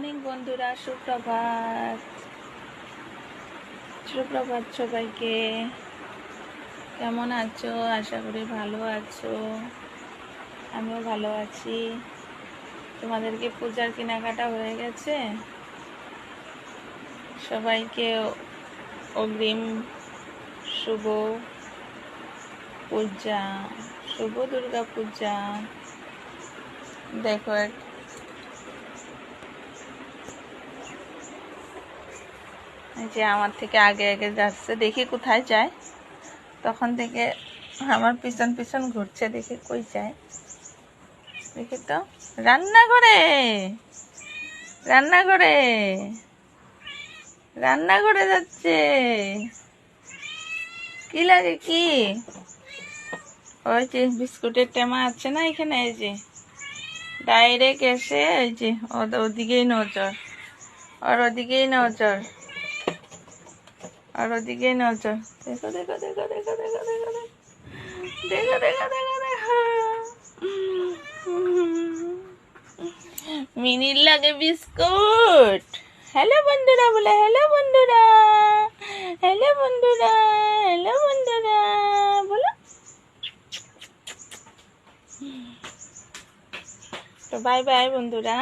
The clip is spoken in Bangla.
মর্নিং বন্ধুরা, সুপ্রভাত। সুপ্রভাত সবাইকে। কেমন আছো? আশা করি ভালো আছো। আমিও ভালো আছি। তোমাদেরকে পূজার কেনাকাটা হয়ে গেছে? সবাইকে অগ্রিম শুভ পূজা, শুভ দুর্গা পূজা। দেখো যে আমার থেকে আগে আগে যাচ্ছে, দেখি কোথায় যায়। তখন থেকে আমার পিছন পিছন ঘুরছে, দেখি কই যায়। দেখি তো, রান্নাঘরে রান্নাঘরে রান্নাঘরে যাচ্ছে। কি লাগে কি? ওই যে বিস্কুটের টেমা আছে না এখানে, এই যে ডাইরেক্ট এসে এই যে ওদিকেই নজর, আর ওদিকেই নজর, আর ওদিকেই নজর। দেখো দেখো দেখো দেখো দেখো দেখো দেখো দেখো দেখো দেখো। মিনির লাগে বিস্কুট। হ্যালো বন্ধুরা বলে, হ্যালো বন্ধুরা, হ্যালো বন্ধুরা, হ্যালো বন্ধুরা বলো। তো বাই বাই বন্ধুরা।